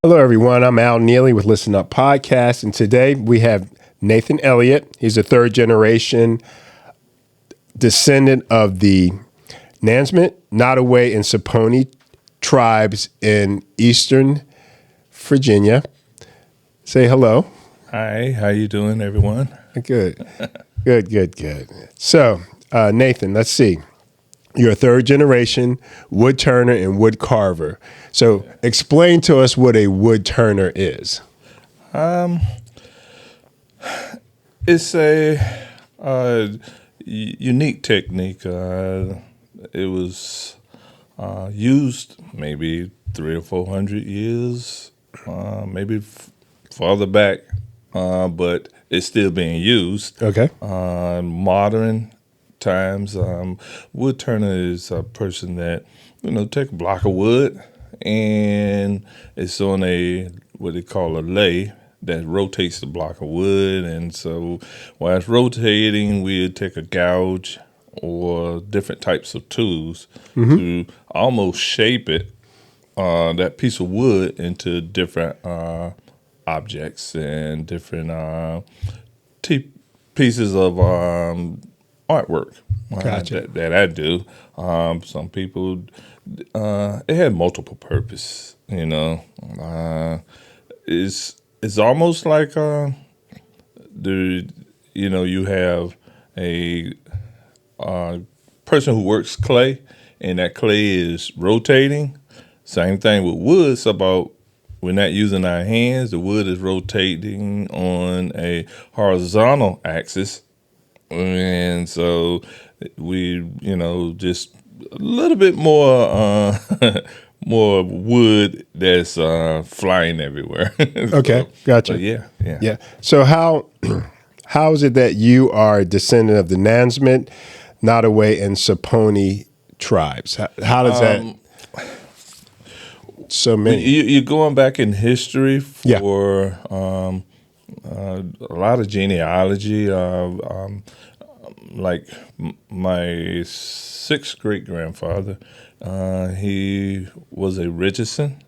Hello, everyone. I'm Al Neely with ListenUp Podcast, and today we have Nathan Elliott. He's a third-generation descendant of the Nansemond, Nottoway, and Saponi tribes in eastern Virginia. Say hello. Hi, how you doing, everyone? Good. Good. So, Nathan, let's see. You're a third-generation woodturner and woodcarver. So explain to us what a woodturner is. It's a unique technique. It was used maybe 300 or 400 years, maybe farther back, but it's still being used. Okay. Modern times, woodturner is a person that, take a block of wood and it's on what they call a lathe that rotates the block of wood. And so while it's rotating, we'd take a gouge or different types of tools to almost shape it, that piece of wood, into different objects and different pieces of artwork. Gotcha. That I do. Some people, it had multiple purpose. It's almost like you have a person who works clay, and that clay is rotating. Same thing with wood. It's about, we're not using our hands. The wood is rotating on a horizontal axis. And so we, just a little bit more more wood that's flying everywhere. Okay, gotcha. Yeah. So how is it that you are a descendant of the Nansemond, Nottoway, and Saponi tribes? How does that? So many. You're going back in history for a lot of genealogy. Like my sixth great grandfather, he was a Richardson,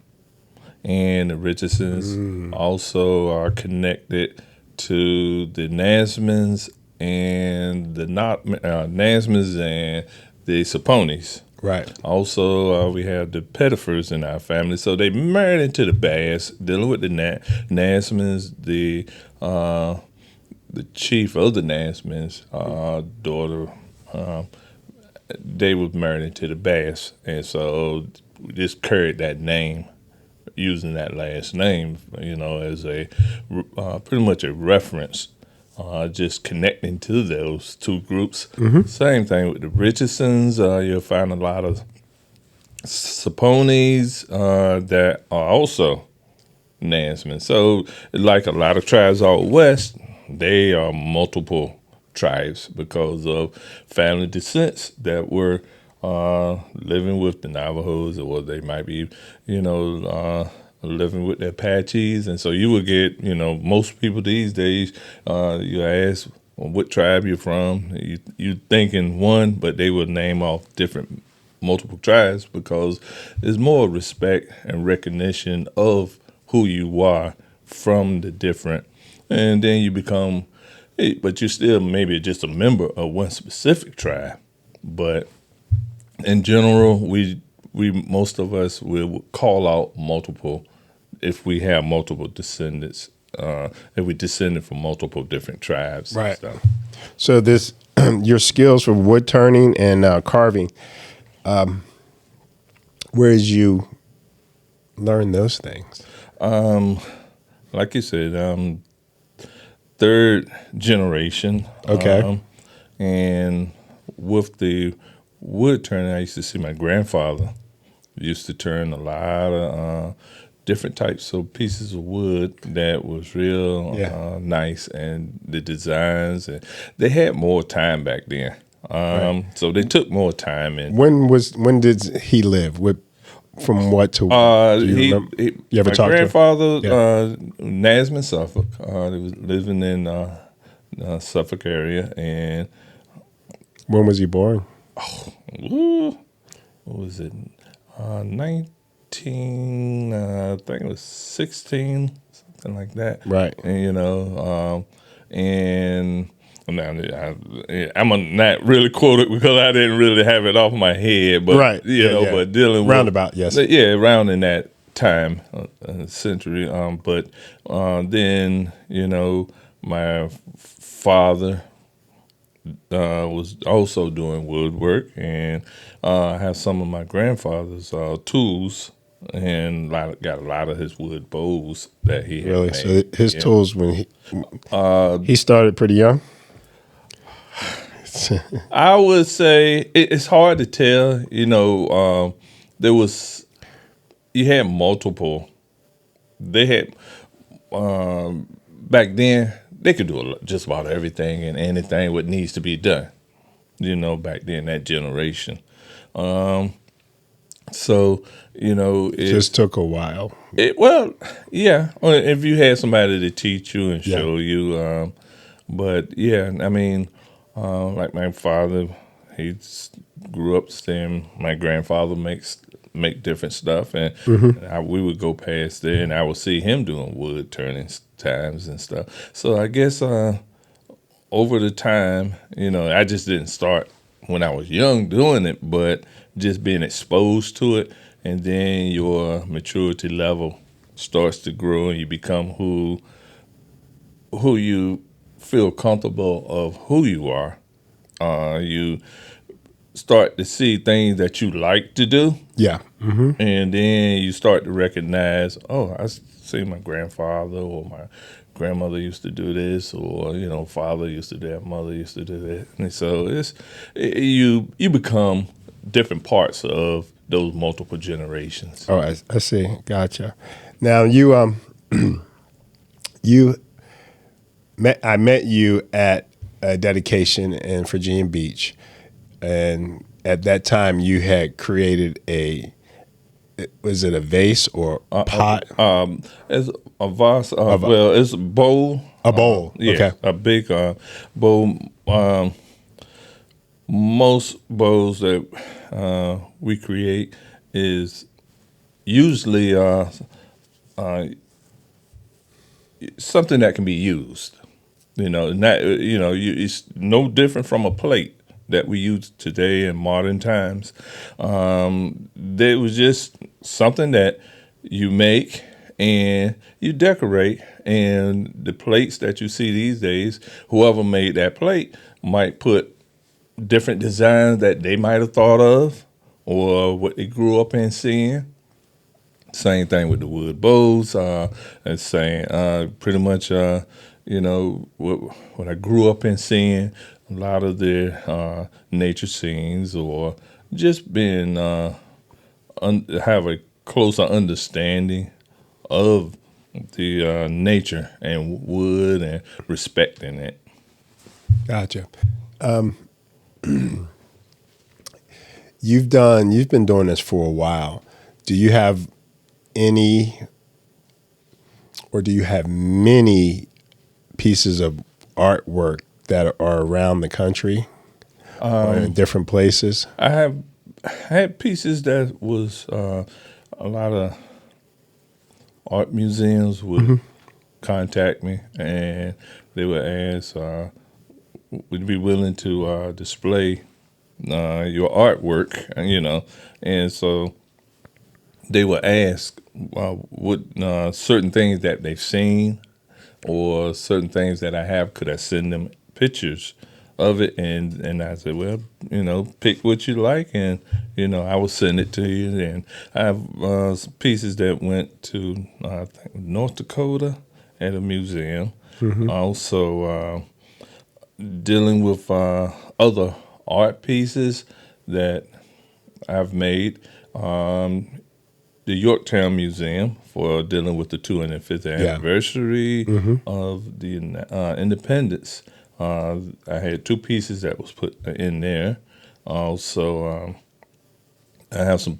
and the Richardsons also are connected to the Nansemonds and the Nansemonds and the Saponis. Right. Also, we have the Pettifers in our family, so they married into the Bass, dealing with the Nansemonds, the chief of the Nansemonds' daughter. They was married into the Bass, and so we just carried that name, using that last name, as a pretty much a reference, just connecting to those two groups. Same thing with the Richardsons. You'll find a lot of Saponis that are also Nansemond. So, like a lot of tribes out west, they are multiple tribes because of family descents that were living with the Navajos, or they might be, living with the Apaches. And so you would get, most people these days, you ask what tribe you're from, you thinking one, but they would name off multiple tribes, because there's more respect and recognition of who you are from the different. And then you become, but you're still maybe just a member of one specific tribe. But in general, we most of us will call out multiple, if we have multiple descendants, if we descended from multiple different tribes. Right. So this, your skills for wood turning and carving, where did you learn those things? Like you said, third generation. Okay. And with the wood turning, I used to see my grandfather used to turn a lot of different types of pieces of wood that was real nice, and the designs, and they had more time back then. So they took more time. And when did he live? From what to? Do you remember? You ever my talked grandfather, to him? Nansemond, Suffolk. He was living in Suffolk area, and when was he born? what was it? 19 I think it was 16, something like that. Right. And, and now I'm not really quoted because I didn't really have it off my head, but Right. Yeah. but dealing Roundabout, yes. around in that time, century. But then my father was also doing woodwork, and I have some of my grandfather's tools, and got a lot of his wood bowls that he had Really? made. So his tools when he started pretty young. I would say it's hard to tell. You had multiple. They had back then. They could do just about everything and anything what needs to be done. Back then, that generation. So it Just took a while. Yeah. If you had somebody to teach you and show you, but yeah, I mean, like my father, he grew up seeing my grandfather make different stuff, and we would go past there, and I would see him doing wood turning times and stuff. So I guess over the time, I just didn't start when I was young doing it, but just being exposed to it, and then your maturity level starts to grow, and you become who you feel comfortable of who you are. You start to see things that you like to do. Yeah. And then you start to recognize, oh, I see my grandfather or my grandmother used to do this, or father used to do that, mother used to do that, and so you become different parts of those multiple generations. Oh, I see. Gotcha. Now I met you at a dedication in Virginia Beach, and at that time you had created was it a vase or pot? It's a vase. It's a bowl. A bowl. Okay. A big bowl. Most bowls that we create is usually something that can be used. It's no different from a plate that we use today in modern times. There was just something that you make and you decorate, and the plates that you see these days, whoever made that plate might put different designs that they might have thought of or what they grew up in seeing. Same thing with the wood bowls. And saying pretty much, what I grew up in seeing, a lot of the nature scenes, or just being have a closer understanding of the nature and wood and respecting it. Gotcha. You've been doing this for a while. Do you have any, or do you have many pieces of artwork that are around the country or in different places? I had pieces that was a lot of art museums would contact me, and they would ask, would you be willing to display your artwork, and so they would ask what certain things that they've seen or certain things that I have, could I send them pictures of it, and I said, well, pick what you like, and I will send it to you. And I have some pieces that went to I think North Dakota at a museum. Also dealing with other art pieces that I've made. The Yorktown Museum for dealing with the 250th anniversary of the independence. I had two pieces that was put in there. Also, I have some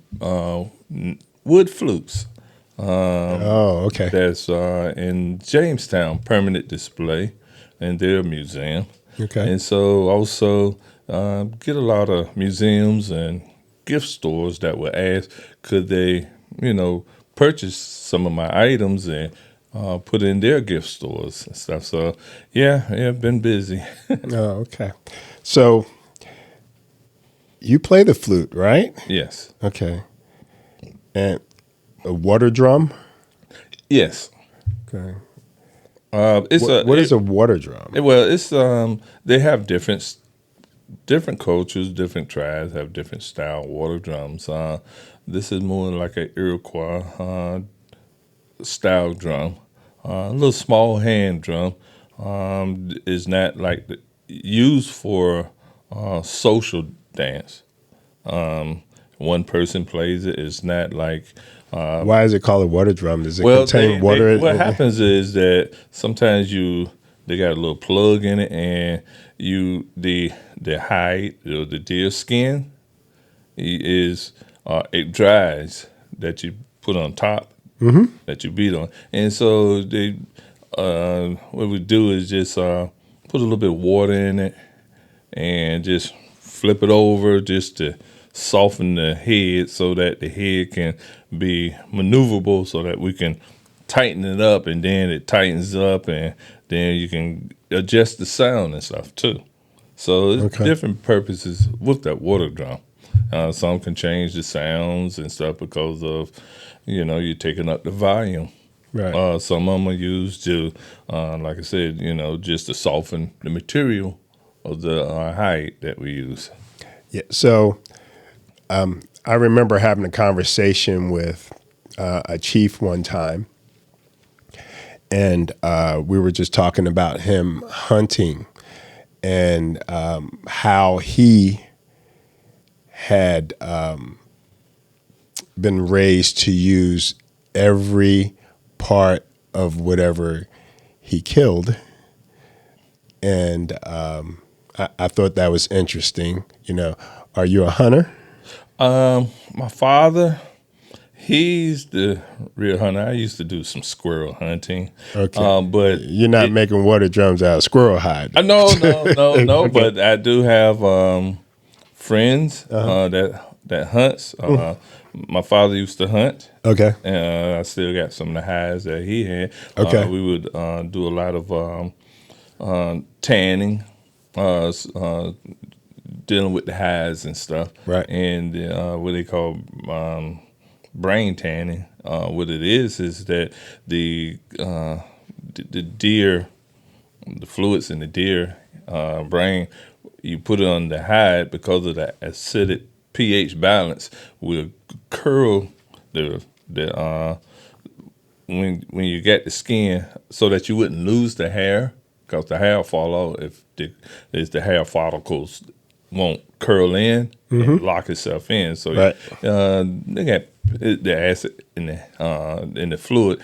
wood flutes. Okay. That's in Jamestown, permanent display in their museum. Okay. And so also get a lot of museums and gift stores that would ask, could they purchase some of my items and put in their gift stores and stuff. So yeah, been busy. Oh, okay. So you play the flute, right? Yes. Okay. And a water drum? Yes. Okay. What is a water drum? It's they have different cultures, different tribes have different style water drums. This is more like an Iroquois style drum, a little small hand drum. Is not like used for social dance. One person plays it. It's not like. Why is it called a water drum? Does it Well, contain water? what happens is that sometimes they got a little plug in it, and the hide or the deer skin is it dries that you put on top that you beat on, and so they what we do is just put a little bit of water in it and just flip it over just to soften the head so that the head can be maneuverable so that we can tighten it up, and then it tightens up, and then you can adjust the sound and stuff too. So there's different purposes with that water drum. Some can change the sounds and stuff because of, you're taking up the volume. Right. Some of them are used to, like I said, just to soften the material of the hide that we use. Yeah. So I remember having a conversation with a chief one time, and we were just talking about him hunting and how he had been raised to use every part of whatever he killed. And I thought that was interesting. Are you a hunter? My father, he's the real hunter. I used to do some squirrel hunting. Okay. But you're not making water drums out of squirrel hide. No. Okay. But I do have friends that hunts. My father used to hunt. Okay. I still got some of the hides that he had. Okay. We would do a lot of tanning, dealing with the hides and stuff. Right. And what they call brain tanning. What it is that the deer, the fluids in the deer brain, you put it on the hide because of the acidic pH balance will curl the when you get the skin so that you wouldn't lose the hair, because the hair fall off if the hair follicles won't curl in and lock itself in. So right. They got the acid in the fluid.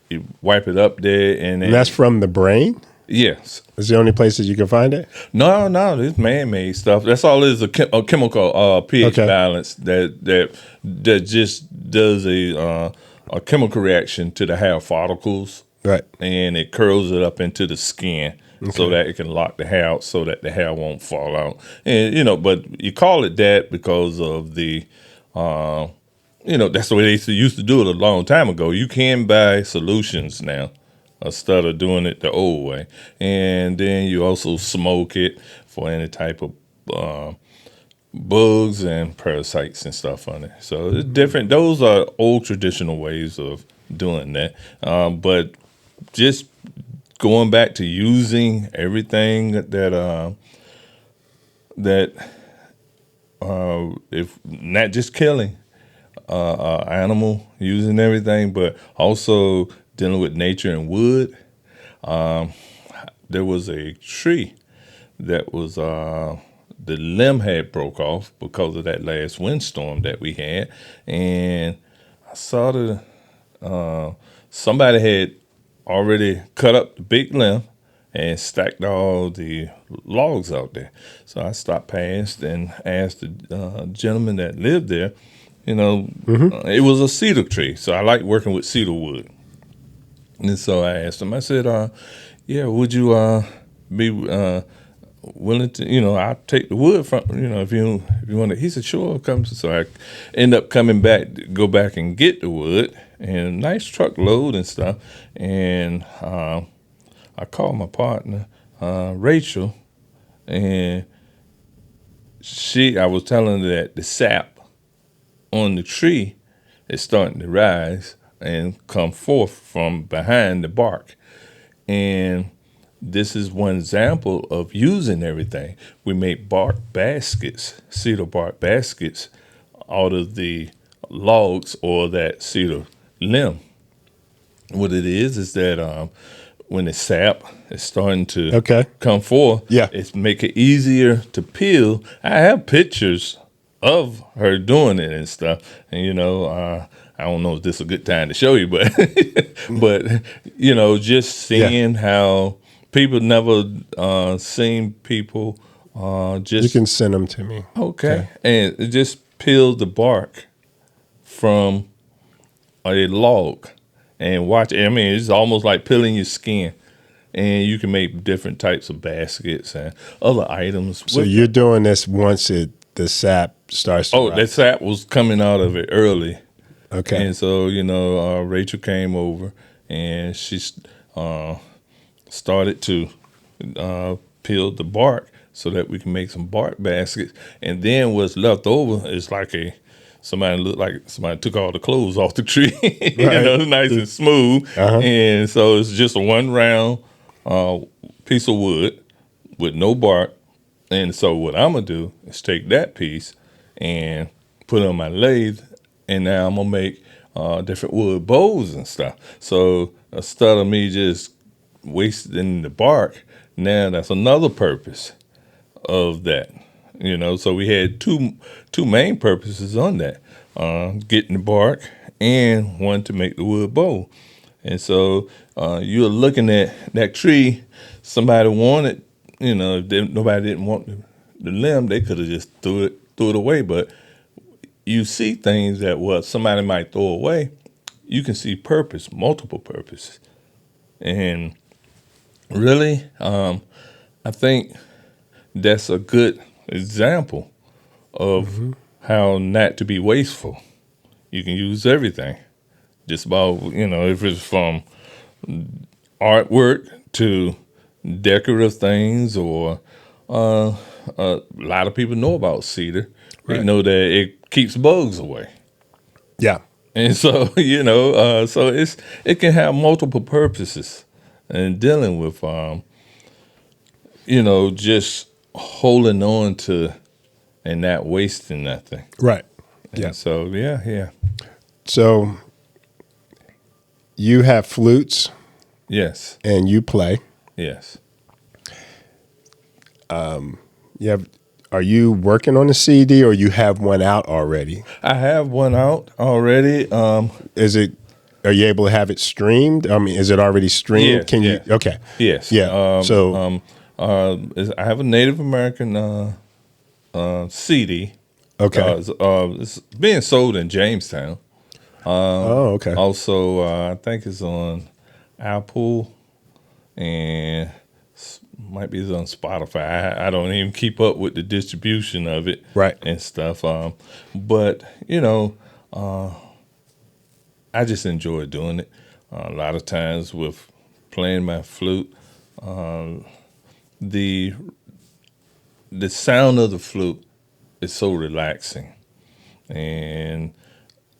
You wipe it up there, and that's from the brain? Yes. Is the only place that you can find it? No, it's man-made stuff. That's all it is, a chemical pH balance that just does a chemical reaction to the hair follicles. Right. And it curls it up into the skin so that it can lock the hair out so that the hair won't fall out. And, but you call it that because of the, that's the way they used to do it a long time ago. You can buy solutions now instead of doing it the old way. And then you also smoke it for any type of bugs and parasites and stuff on it. So it's different. Those are old traditional ways of doing that. But just going back to using everything that if not just killing animal, using everything, but also dealing with nature and wood. There was a tree that was the limb had broke off because of that last windstorm that we had, and I saw somebody had already cut up the big limb and stacked all the logs out there. So I stopped past and asked the gentleman that lived there, it was a cedar tree. So I like working with cedar wood. And so I asked him, I said, would you willing to, I'll take the wood from, if you want to. He said, sure, come. So I end up coming back, go back and get the wood, and a nice truckload and stuff. And I called my partner, Rachel, and I was telling her that the sap on the tree is starting to rise and come forth from behind the bark. And this is one example of using everything. We make bark baskets, cedar bark baskets, out of the logs or that cedar limb. What it is that when the sap is starting to come forth, it's make it easier to peel. I have pictures of her doing it and stuff, and I don't know if this is a good time to show you, but just seeing how people never seen people just. You can send them to me. Okay. And it just peel the bark from a log and watch it. I mean, it's almost like peeling your skin. And you can make different types of baskets and other items. So you're doing this once the sap starts to rise. The sap was coming out of it early. Okay. And so, Rachel came over and she started to peel the bark so that we can make some bark baskets. And then what's left over is like somebody looked like somebody took all the clothes off the tree. Right. Nice and smooth. Uh-huh. And so it's just a one round piece of wood with no bark. And so what I'm going to do is take that piece and put it on my lathe, and now I'm going to make different wood bowls and stuff. So instead of me just wasting the bark, now that's another purpose of that. So we had two main purposes on that, getting the bark and one to make the wood bowl. And so you're looking at that tree, somebody wanted, if nobody didn't want the limb, they could have just threw it away. But you see things that somebody might throw away, you can see purpose, multiple purposes. And really, I think that's a good example of how not to be wasteful. You can use everything. Just about, if it's from artwork to decorative things, or a lot of people know about cedar. Right. They know that it keeps bugs away. Yeah. And so, so it can have multiple purposes in dealing with, just holding on to and not wasting nothing. Right. Yeah. So, yeah. So you have flutes. Yes. And you play. Yes. Are you working on a CD, or you have one out already? I have one out already. Are you able to have it streamed? I mean, is it already streamed? Yes, You? Okay. Yes. Yeah. I have a Native American CD. Okay. It's being sold in Jamestown. Okay. Also, I think it's on Apple and might be on Spotify. I don't even keep up with the distribution of it, right, and stuff. But I just enjoy doing it. A lot of times with playing my flute, the sound of the flute is so relaxing, and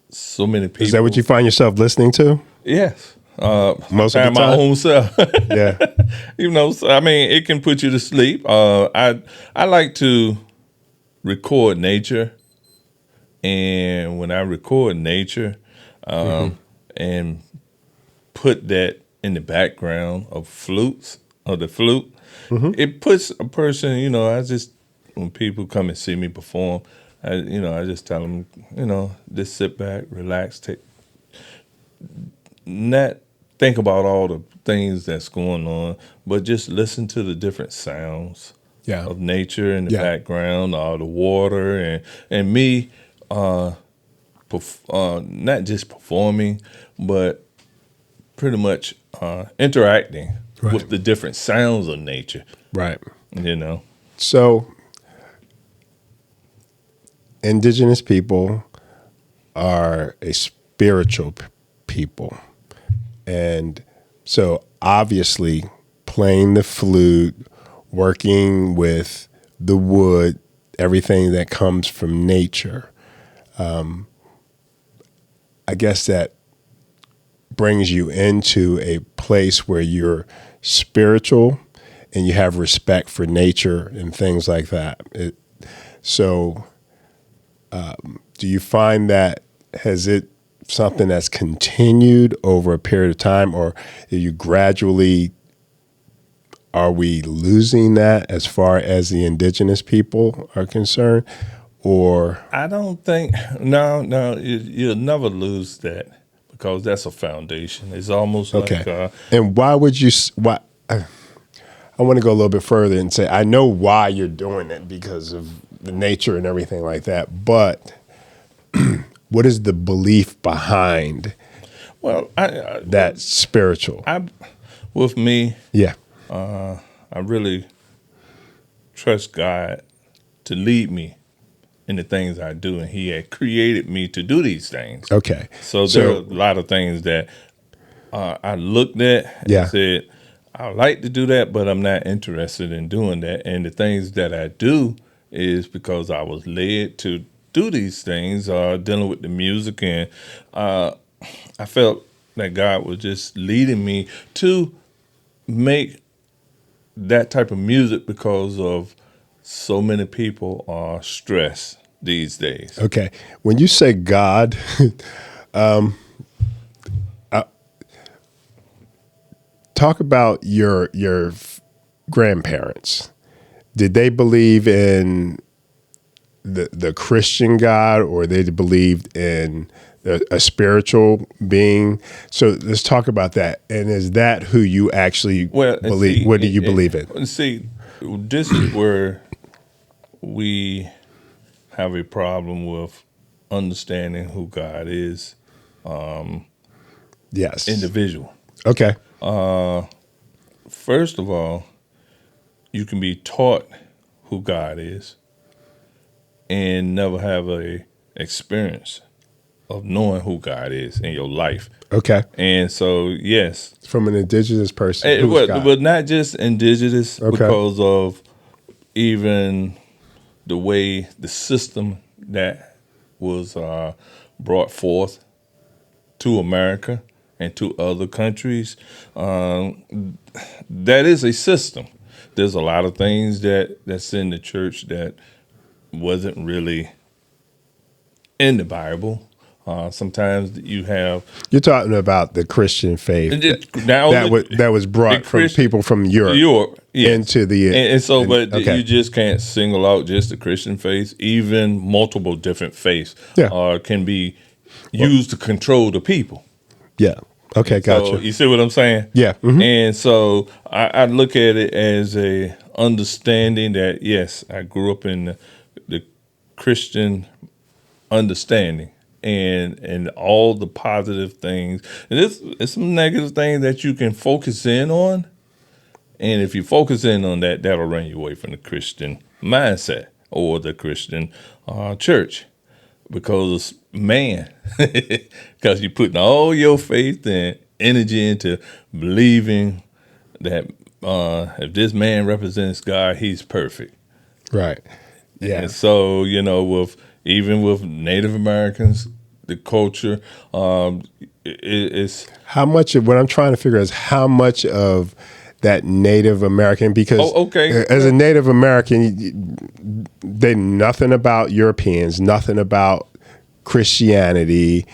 so many people. Is that what you find yourself listening to? Yes. Most of the time, my own self. Yeah. I mean, it can put you to sleep. I like to record nature, and when I record nature, and put that in the background of the flute, it puts a person. When people come and see me perform, I just tell them, just sit back, relax, not think about all the things that's going on, but just listen to the different sounds of nature in the background, all the water, and me not just performing, but pretty much interacting with the different sounds of nature. Right. So, indigenous people are a spiritual people. And so, obviously, playing the flute, working with the wood, everything that comes from nature, I guess that brings you into a place where you're spiritual and you have respect for nature and things like that. So, do you find that has it something that's continued over a period of time, or are we losing that as far as the indigenous people are concerned? Or I don't think you'll never lose that because that's a foundation. It's almost okay, like and why would you? Why? I want to go a little bit further and say I know why you're doing it because of the nature and everything like that. But what is the belief behind that spiritual? With me, Yeah. I really trust God to lead me in the things I do, and He had created me to do these things. Okay. So there are a lot of things that I looked at and said, I would like to do that, but I'm not interested in doing that. And the things that I do is because I was led to do these things, dealing with the music, and I felt that God was just leading me to make that type of music because of so many people are stressed these days. Okay. When you say God, talk about your grandparents. Did they believe in the Christian God, or they believed in a spiritual being? So let's talk about that. And is that who you actually believe? See, what do you believe in? See, this is where we have a problem with understanding who God is. Yes. Individual. Okay. First of all, you can be taught who God is and never have a experience of knowing who God is in your life. Okay. And so, yes. From an indigenous person. Who's God? But not just indigenous, Okay. because of even the way the system that was brought forth to America and to other countries, that is a system. There's a lot of things that's in the church that wasn't really in the Bible. Sometimes you're talking about the Christian faith that was brought from people from Europe yes. into the you just can't single out just the Christian faith. Even multiple different faiths can be used to control the people. Yeah. Okay, gotcha. So you see what I'm saying? Yeah. Mm-hmm. And so I look at it as a understanding that, yes, I grew up in the Christian understanding and all the positive things. And it's some negative things that you can focus in on. And if you focus in on that, that'll run you away from the Christian mindset or the Christian church. Because because you're putting all your faith and energy into believing that if this man represents God, he's perfect. Right. Yeah. And so, with Native Americans, the culture, it's how much of what I'm trying to figure out is how much of that Native American, because as a Native American, they nothing about Europeans, nothing about Christianity,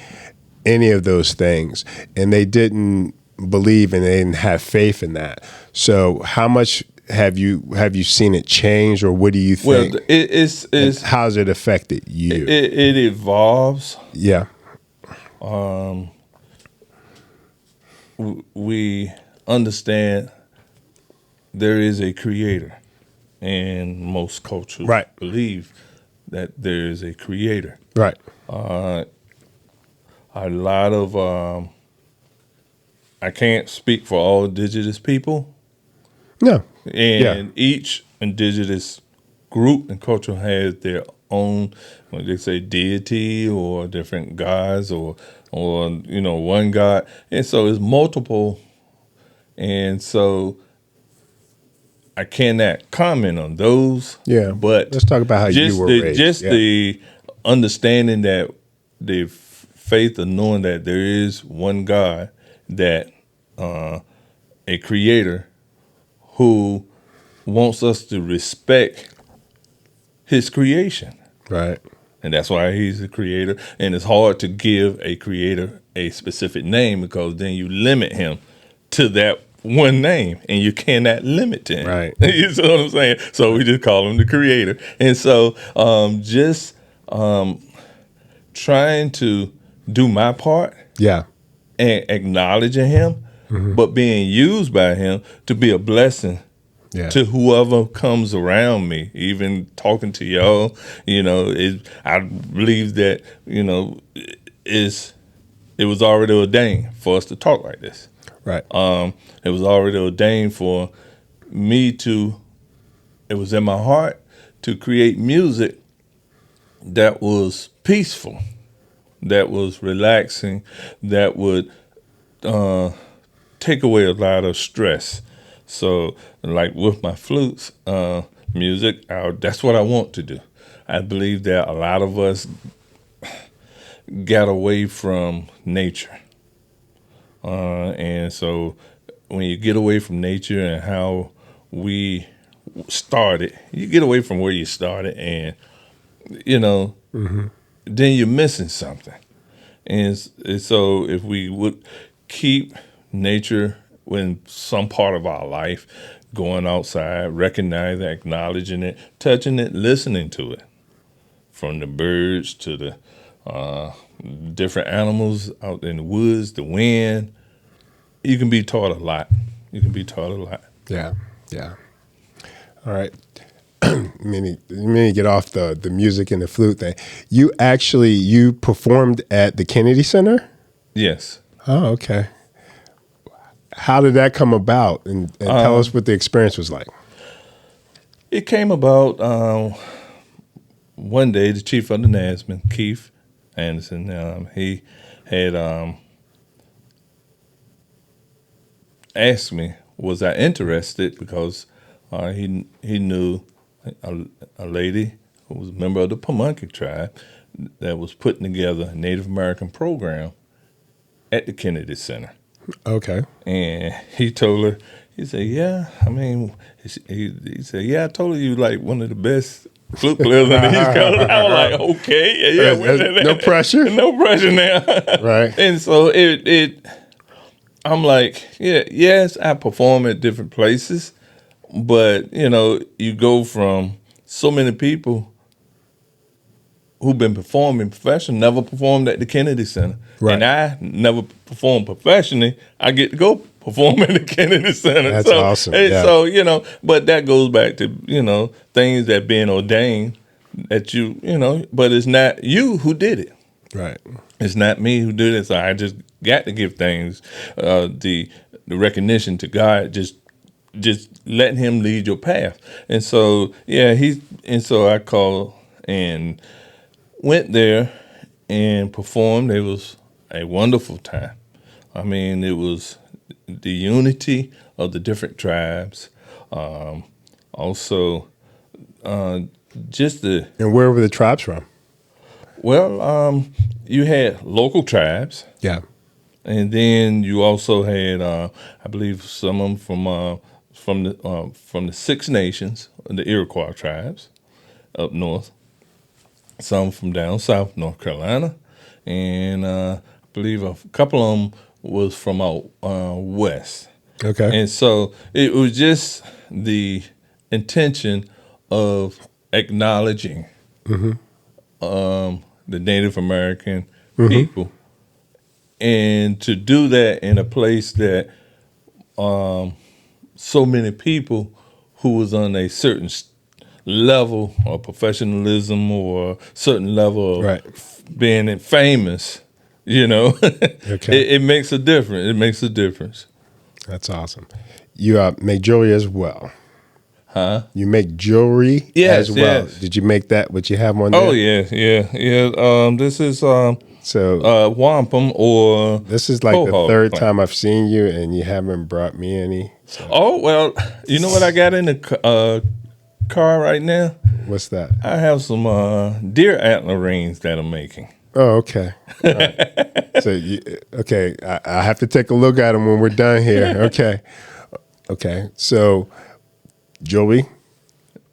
any of those things, and they didn't believe and they didn't have faith in that. So how much have you seen it change, or what do you think? Well, it's how's it affected you? It evolves. Yeah. We understand there is a creator, and most cultures believe that there is a creator. Right. A lot of I can't speak for all indigenous people. No. And each indigenous group and culture has their own, when they say deity or different gods or one god, and so it's multiple, and so I cannot comment on those. Yeah, but let's talk about how you were raised. Just the understanding that the faith of knowing that there is one God, that a creator who wants us to respect his creation. Right. And that's why he's a creator. And it's hard to give a creator a specific name, because then you limit him to that one name, and you cannot limit him. Right. You see what I'm saying? So we just call him the creator. And so trying to do my part. Yeah. And acknowledging him, but being used by him to be a blessing to whoever comes around me. Even talking to y'all, I believe that, it was already ordained for us to talk like this. Right. It was already ordained for me it was in my heart to create music that was peaceful, that was relaxing, that would take away a lot of stress. So, like with my flutes music, that's what I want to do. I believe that a lot of us got away from nature. And so when you get away from nature and how we started, you get away from where you started, and, then you're missing something. And so if we would keep nature in some part of our life, going outside, recognizing, acknowledging it, touching it, listening to it, from the birds to the different animals out in the woods, the wind, you can be taught a lot. Yeah. All right. Let me get off the music and the flute thing. You performed at the Kennedy Center? Yes. Oh, okay. How did that come about? And tell us what the experience was like. It came about one day, the chief of the Nansemond, Keith Anderson, he had asked me, was I interested, because he knew a lady who was a member of the Pamunkey tribe that was putting together a Native American program at the Kennedy Center. Okay. And he told her, he said, yeah, he said, yeah, I told her you like one of the best flute players in the East Coast. I was like, okay. Yeah, no pressure. No pressure now. Right. And so I'm like, yes, I perform at different places, but, you go from so many people who've been performing professionally, never performed at the Kennedy Center. Right. And I never performed professionally. I get to go perform at the Kennedy Center. That's awesome. And so, but that goes back to, things that being ordained that but it's not you who did it. Right. It's not me who did it. So I just got to give things the recognition to God, just letting him lead your path. And so, so I called and went there and performed. It was a wonderful time. I mean, it was the unity of the different tribes. Also, just the... And where were the tribes from? Well, you had local tribes. Yeah. And then you also had, I believe, some of them from the Six Nations, the Iroquois tribes up north. Some from down south, North Carolina, and I believe a couple of them was from out west. Okay. And so it was just the intention of acknowledging the Native American people, and to do that in a place that so many people who was on a certain level of professionalism or certain level of being famous, it makes a difference. It makes a difference. That's awesome. You make jewelry as well. Huh? You make jewelry Yes, as well. yes. Did you make that? What you have on there? Oh yeah. This is So wampum or this is like the quahog third plant. time I've seen you, and you haven't brought me any. So Oh well, you know what I got in the car right now? what's that? I have some deer antler rings that I'm making. Oh, okay. All right. So okay, I have to take a look at them when we're done here. Okay. Okay. So jewelry.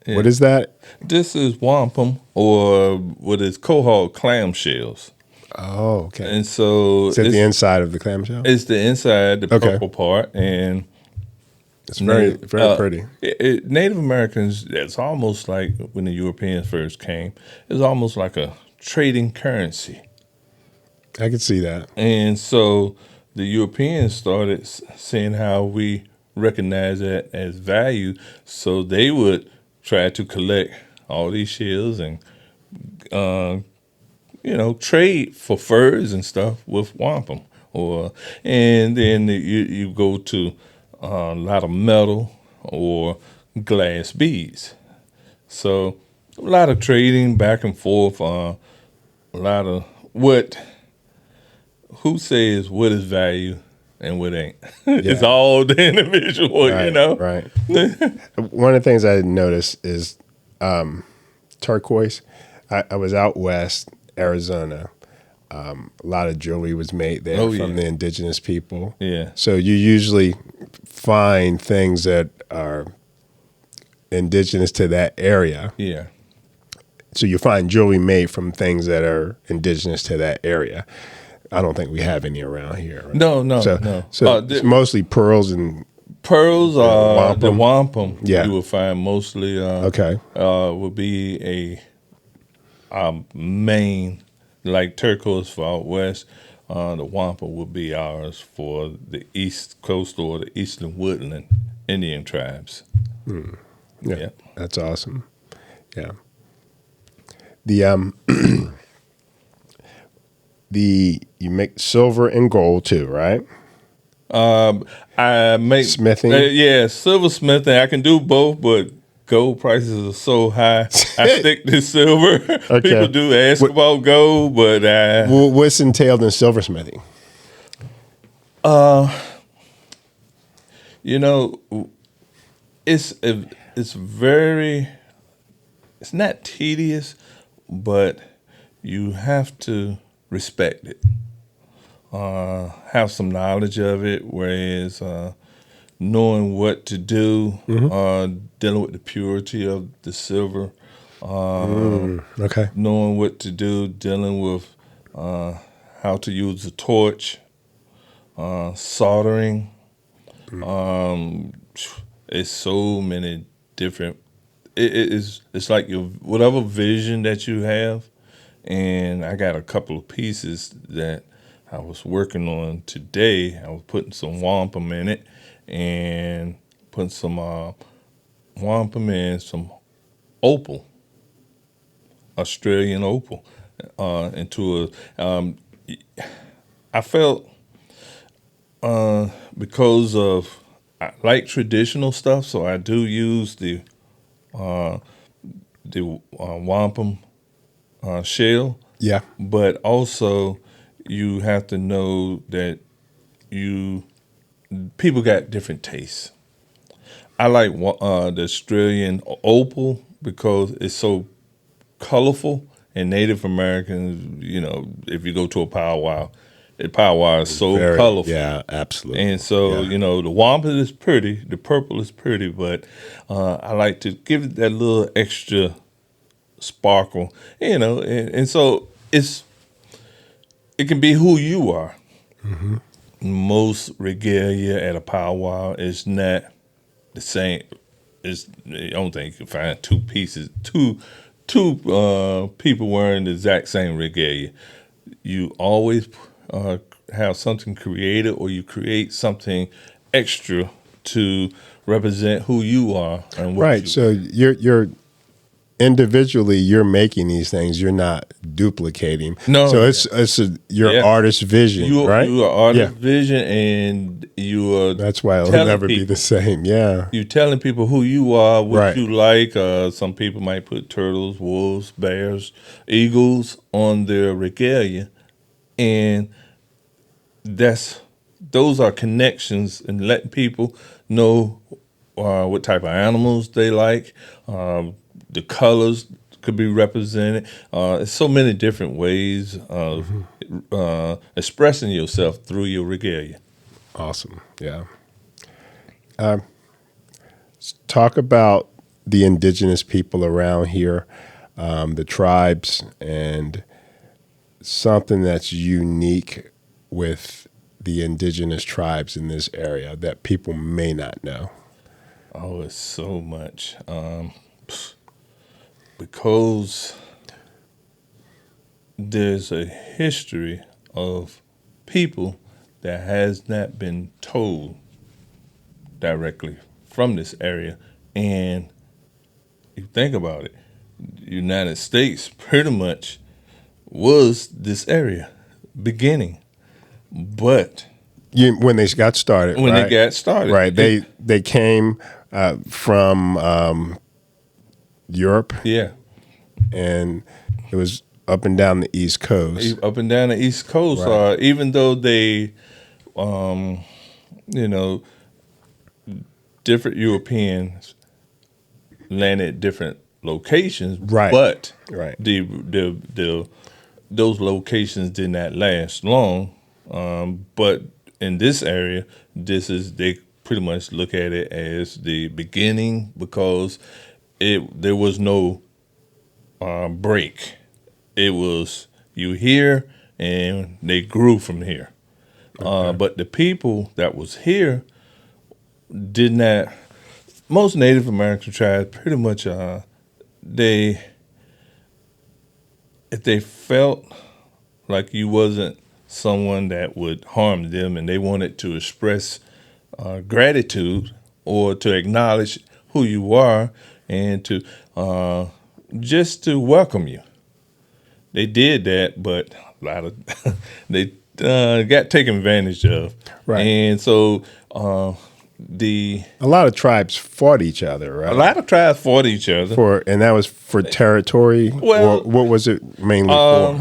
Yeah. What is that? This is wampum or what is quahog clamshells. Oh, okay. And so Is it the inside of the clamshell? it's the inside, the Okay. purple part, and It's very pretty. Native Americans, it's almost like when the Europeans first came, it's almost like a trading currency. I can see that. And so the Europeans started seeing how we recognize that as value, so they would try to collect all these shells and trade for furs and stuff with wampum. And then you go to a lot of metal or glass beads. So a lot of trading back and forth. A lot of who says what is value and what ain't. It's all the individual, Right. One of the things I noticed is turquoise. I was out west, Arizona. A lot of jewelry was made there from the indigenous people. Yeah. So you usually find things that are indigenous to that area. Yeah. So you find jewelry made from things that are indigenous to that area. I don't think we have any around here. Right? No. So it's mostly pearls and Pearls are the wampum. Yeah. You will find mostly. Okay. Would be a main, like turquoise for out west. The wampum would be ours for the east coast or the eastern woodland Indian tribes. Yeah, that's awesome. Yeah. The you make silver and gold too, right? I make Smithing? silversmithing. I can do both, but gold prices are so high. I stick to silver. Okay. People do ask about gold, but What's entailed in silversmithing? it's not tedious, but you have to respect it. Have some knowledge of it, whereas knowing what to do, dealing with the purity of the silver, Okay. knowing what to do, dealing with how to use the torch, soldering. It's so many different. It's like your whatever vision that you have, and I got a couple of pieces that I was working on today. I was putting some wampum in it, and putting some wampum and some opal, Australian opal, into a. I felt because of I like traditional stuff, so I do use the wampum shell. Yeah. But also, you have to know that people got different tastes. I like the Australian opal because it's so colorful, and Native Americans, if you go to a powwow, the powwow is so colorful. Yeah, absolutely. And so, the wampum is pretty, the purple is pretty, but I like to give it that little extra sparkle, and so it can be who you are. Mm-hmm. Most regalia at a powwow is not the same. I don't think you can find two people wearing the exact same regalia. You always have something created, or you create something extra to represent who you are and what right. So you're individually you're making these things, you're not duplicating. No, So it's your yeah. artist vision, right? You are artist vision, and you are That's why it'll telling never be people, the same. Yeah. you telling people who you are, what Right. you like. Some people might put turtles, wolves, bears, eagles on their regalia, and those are connections, and letting people know what type of animals they like. The colors could be represented. There's so many different ways of expressing yourself through your regalia. Awesome. Yeah. Talk about the indigenous people around here, the tribes, and something that's unique with the indigenous tribes in this area that people may not know. Oh, it's so much. Because there's a history of people that has not been told directly from this area. And you think about it, the United States pretty much was this area beginning. But When they got started, when right? they got started, Right. They came from Europe, yeah, and it was up and down the East Coast. up and down the East Coast, Right. even though they, you know, different Europeans landed at different locations, Right. but Right. those locations did not last long. But in this area, they pretty much look at it as the beginning, because there was no break. It was you here, and they grew from here. Okay. But the people that was here did not. Most Native American tribes pretty much if they felt like you wasn't someone that would harm them, and they wanted to express gratitude or to acknowledge who you are, and to just to welcome you. They did that, but a lot of they got taken advantage of. Right. And so A lot of tribes fought each other, right? a lot of tribes fought each other. And that was for territory. Well, or what was it mainly for?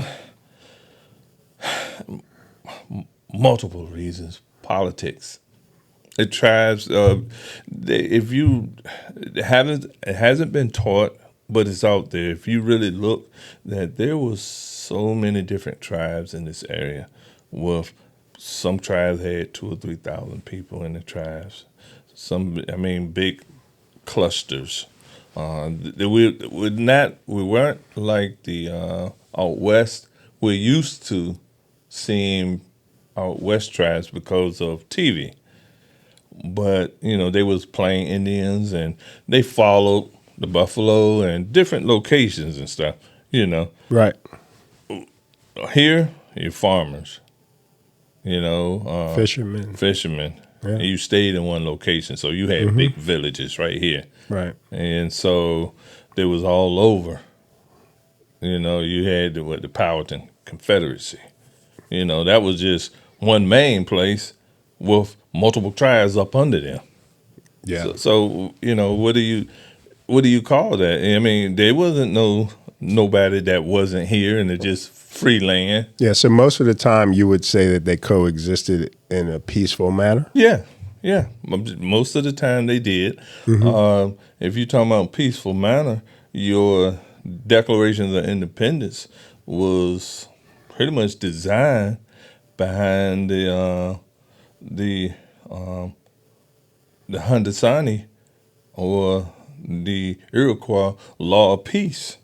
Multiple reasons. Politics. The tribes, it hasn't been taught, but it's out there. If you really look, that there was so many different tribes in this area. With some tribes had 2,000 or 3,000 people in the tribes. Big clusters. We weren't like the out west. We're used to seeing out west tribes because of TV. But, they was plain Indians, and they followed the buffalo and different locations and stuff, Right. Here, you're farmers, Fishermen. fishermen. And you stayed in one location. So you had big villages right here. Right. And so they was all over. You had the Powhatan Confederacy. That was just one main place with multiple tribes up under them. Yeah. So what do you call that? There wasn't nobody that wasn't here, and it just free land. Yeah. So most of the time you would say that they coexisted in a peaceful manner. Yeah. Most of the time they did. If you're talking about peaceful manner, your Declaration of Independence was pretty much designed behind the Haudenosaunee, or the Iroquois law of peace.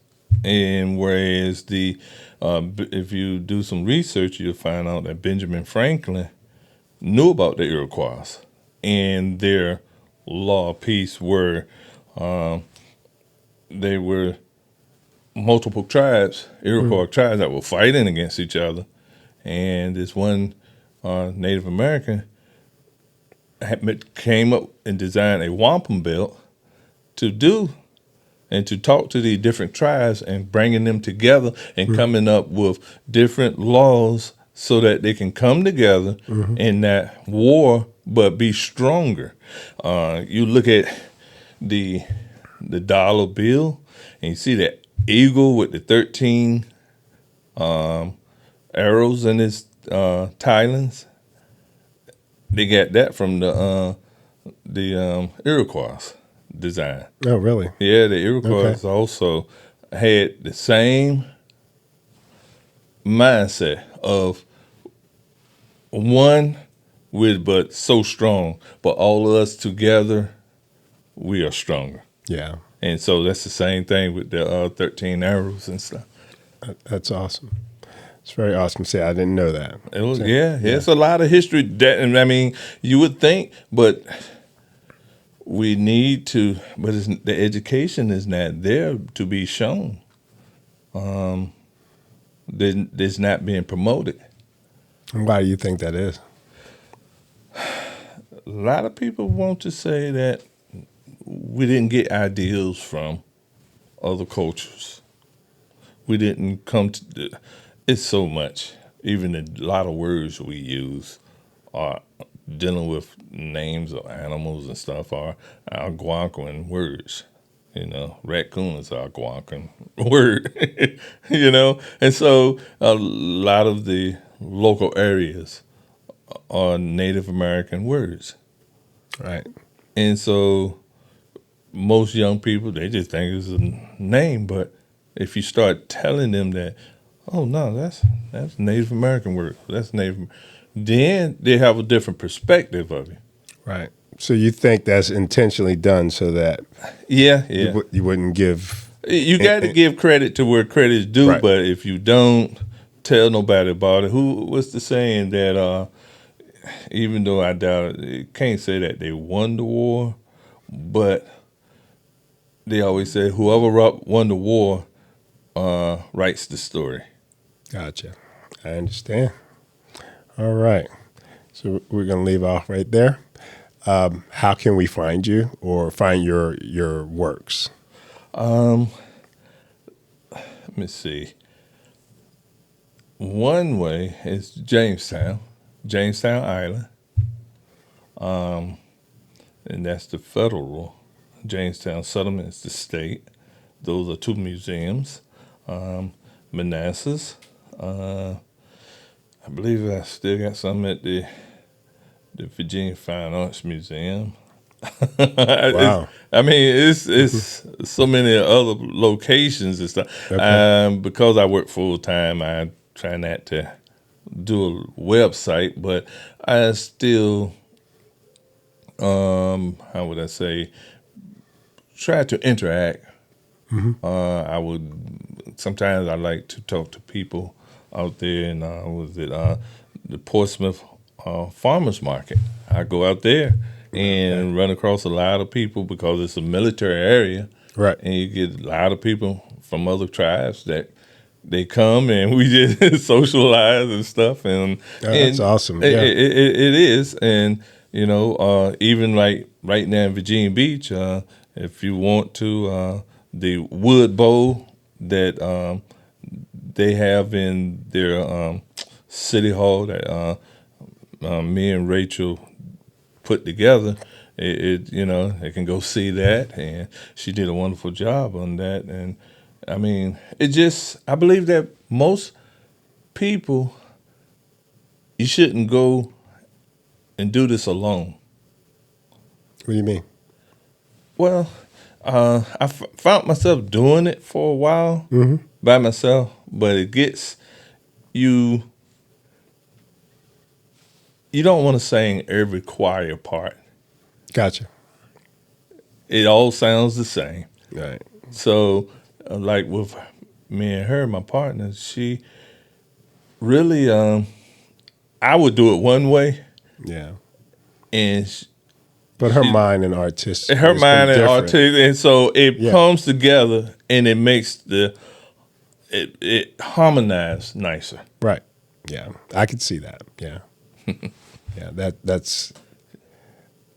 And whereas if you do some research, you'll find out that Benjamin Franklin knew about the Iroquois and their law of peace, where they were multiple tribes, Iroquois tribes, that were fighting against each other. And this one Native American came up and designed a wampum belt to do and to talk to the different tribes and bringing them together and coming up with different laws so that they can come together in that war, but be stronger. You look at the dollar bill, and you see that eagle with the 13 arrows in its tilings. They got that from the Iroquois design. Oh, really? Yeah, the Iroquois also had the same mindset of one with but so strong, but all of us together, we are stronger. Yeah. And so that's the same thing with the 13 arrows and stuff. That's awesome. It's very awesome. See, I didn't know that. It was, it's a lot of history that, and I mean, you would think, but we need to, but the education is not there to be shown. It's not being promoted. And why do you think that is? A lot of people want to say that we didn't get ideals from other cultures. We didn't come to, it's so much. Even a lot of words we use are dealing with names of animals and stuff are Algonquin words. You know, raccoon is Algonquin word, you know. And so a lot of the local areas are Native American words. Right. And so most young people, they just think it's a name. But if you start telling them that, oh, no, that's Native American word. That's Native. Then they have a different perspective of it. Right. So you think that's intentionally done so that you wouldn't give. You got to give credit to where credit's due, Right. But if you don't tell nobody about it, what's the saying that even though I doubt it, can't say that they won the war, but they always say whoever won the war writes the story. Gotcha. I understand. All right. So we're going to leave off right there. How can we find you or find your works? Let me see. One way is Jamestown Island, and that's the federal. Jamestown Settlement is the state. Those are two museums. Manassas. I believe I still got some at the Virginia Fine Arts Museum. Wow. It's so many other locations and stuff. Okay. Because I work full time, I try not to do a website, but I still, how would I say, try to interact. Sometimes I like to talk to people out there, and the Portsmouth Farmers Market. I go out there and run across a lot of people because it's a military area, Right. and you get a lot of people from other tribes that they come and we just socialize and stuff, and That's awesome. It is, and you know, even like right now in Virginia Beach, if you want to, the wood bowl that they have in their city hall that me and Rachel put together, it you know, they can go see that, and she did a wonderful job on that. And I mean, I believe that most people, you shouldn't go and do this alone. What do you mean? Well, I found myself doing it for a while by myself, but it gets you. You don't want to sing every choir part. Gotcha. It all sounds the same. Right. So, like with me and her, my partner, she really, I would do it one way, Yeah. and But her mind and artistic. her mind and artistic, and so it Yeah. comes together, and it makes it harmonize nicer.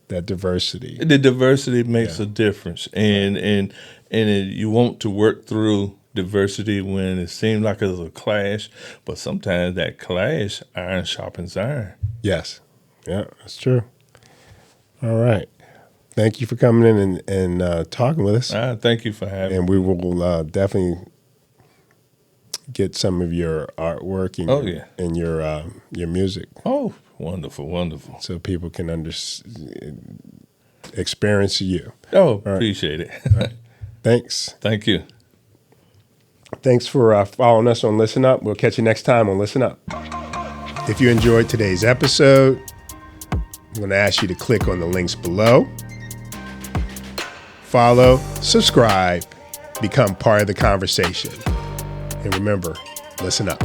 That diversity. The diversity makes a difference, and you want to work through diversity when it seems like it's a clash, but sometimes that clash, iron sharpens iron. Yes. Yeah, that's true. All right. Thank you for coming in and talking with us. Thank you for having me. And we will definitely get some of your artwork and your music. Oh, wonderful, wonderful. So people can experience you. Oh, appreciate it. Right. Thanks. Thank you. Thanks for following us on Listen Up. We'll catch you next time on Listen Up. If you enjoyed today's episode, I'm going to ask you to click on the links below. Follow, subscribe, become part of the conversation. And remember, listen up.